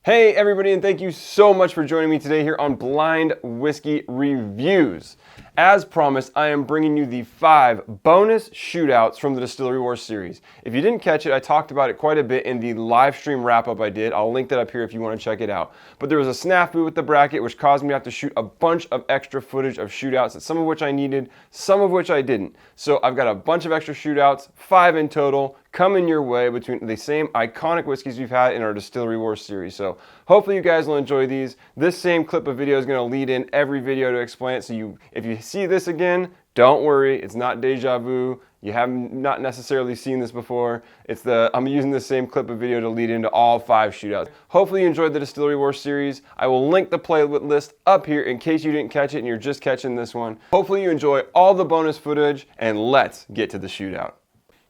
Hey everybody, and thank you so much for joining me today here on Blind Whiskey Reviews. As promised, I am bringing you the 5 bonus shootouts from the Distillery Wars series. If you didn't catch it, I talked about it quite a bit in the live stream wrap-up I did. I'll link that up here if you want to check it out. But there was a snafu with the bracket, which caused me to have to shoot a bunch of extra footage of shootouts, some of which I needed, some of which I didn't. So I've got a bunch of extra shootouts, 5 in total, coming your way between the same iconic whiskeys we've had in our Distillery Wars series. So hopefully you guys will enjoy these. This same clip of video is going to lead in every video to explain it. So if you see this again, don't worry, it's not deja vu. You have not necessarily seen this before. I'm using the same clip of video to lead into all 5 shootouts. Hopefully you enjoyed the Distillery Wars series. I will link the playlist up here in case you didn't catch it and you're just catching this one. Hopefully you enjoy all the bonus footage, and let's get to the shootout.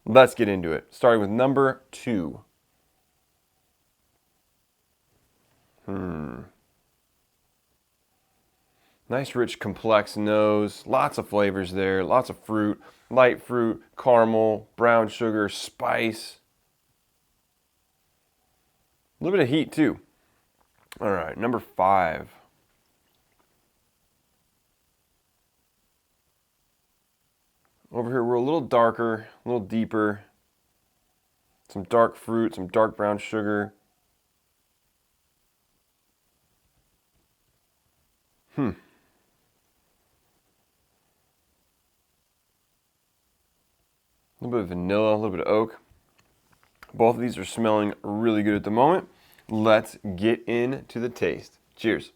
Let's get into it, starting with number 2. Nice, rich, complex nose. Lots of flavors there. Lots of fruit, light fruit, caramel, brown sugar, spice. A little bit of heat too. All right, number 5. Over here, we're a little darker, a little deeper. Some dark fruit, some dark brown sugar. A little bit of vanilla, a little bit of oak. Both of these are smelling really good at the moment. Let's get into the taste. Cheers.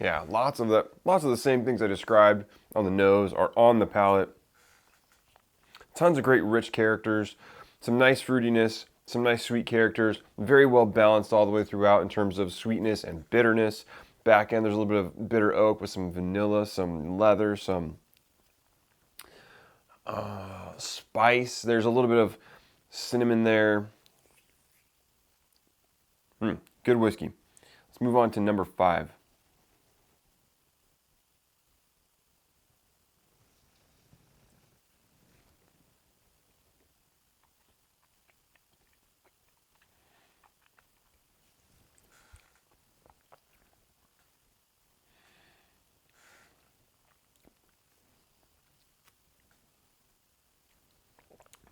Yeah, lots of the same things I described on the nose are on the palate. Tons of great rich characters, some nice fruitiness, some nice sweet characters, very well balanced all the way throughout in terms of sweetness and bitterness. Back end, there's a little bit of bitter oak with some vanilla, some leather, some spice. There's a little bit of cinnamon there. Good whiskey. Let's move on to number 5.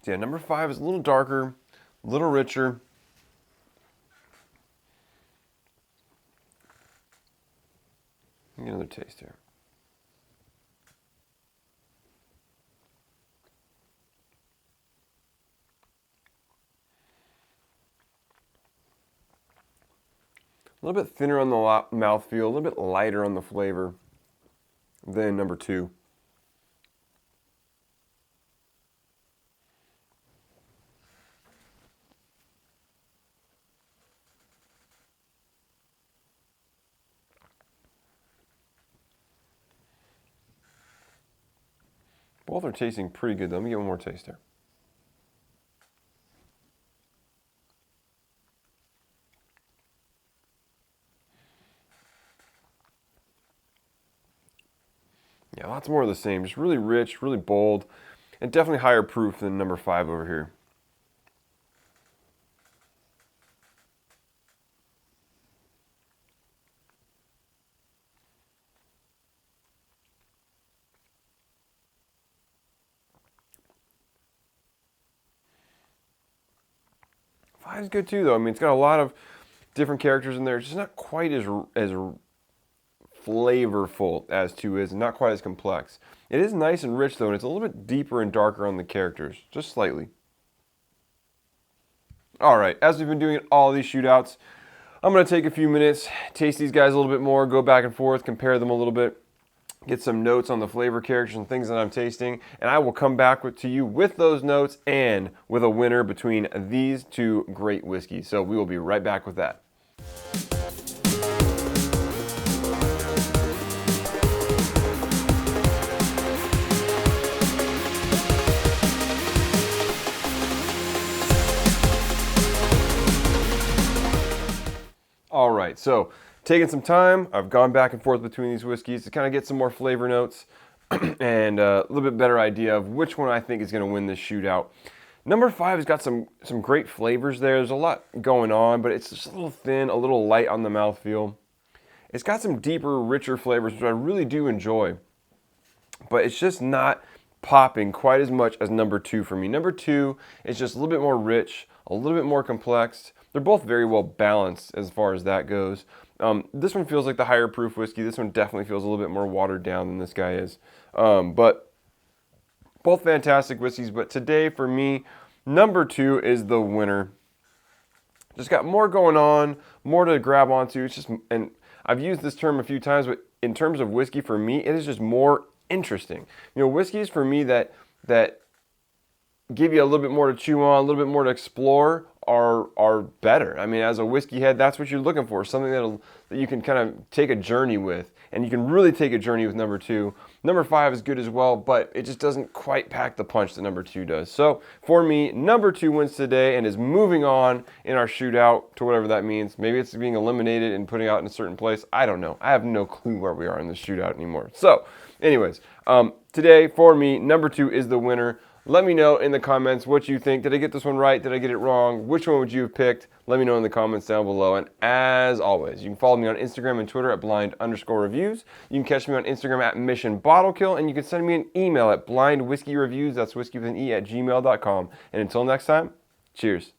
So yeah, number 5 is a little darker, a little richer. Get another taste here. A little bit thinner on the mouthfeel, a little bit lighter on the flavor than number 2. Both are tasting pretty good though. Let me get one more taste here. Yeah, lots more of the same. Just really rich, really bold, and definitely higher proof than number 5 over here. Five's good too, though. I mean, it's got a lot of different characters in there. It's just not quite as flavorful as 2 is, and not quite as complex. It is nice and rich, though, and it's a little bit deeper and darker on the characters, just slightly. All right, as we've been doing at all these shootouts, I'm going to take a few minutes, taste these guys a little bit more, go back and forth, compare them a little bit, get some notes on the flavor characters and things that I'm tasting, and I will come back to you with those notes and with a winner between these 2 great whiskeys. So we will be right back with that. night. So taking some time, I've gone back and forth between these whiskeys to kind of get some more flavor notes and a little bit better idea of which one I think is going to win this shootout. Number 5 has got some great flavors there. There's a lot going on, but it's just a little thin, a little light on the mouthfeel. It's got some deeper, richer flavors, which I really do enjoy. But it's just not popping quite as much as number 2 for me. Number 2 is just a little bit more rich, a little bit more complex. They're both very well balanced as far as that goes. This one feels like the higher proof whiskey. This one definitely feels a little bit more watered down than this guy is. But both fantastic whiskeys, but today for me, number 2 is the winner. Just got more going on, more to grab onto. It's just, and I've used this term a few times, but in terms of whiskey for me, it is just more interesting. You know, whiskeys for me that give you a little bit more to chew on, a little bit more to explore are better. I mean, as a whiskey head, that's what you're looking for, something that you can kind of take a journey with, and you can really take a journey with number 2. Number 5 is good as well, but it just doesn't quite pack the punch that number 2 does. So for me, number 2 wins today and is moving on in our shootout to whatever that means. Maybe it's being eliminated and putting out in a certain place. I don't know. I have no clue where we are in this shootout anymore. So anyways, today for me, number 2 is the winner. Let me know in the comments what you think. Did I get this one right? Did I get it wrong? Which one would you have picked? Let me know in the comments down below. And as always, you can follow me on Instagram and Twitter at blind_reviews. You can catch me on Instagram at missionbottlekill. And you can send me an email at blindwhiskeyreviews, that's whiskey with an E, @gmail.com. And until next time, cheers.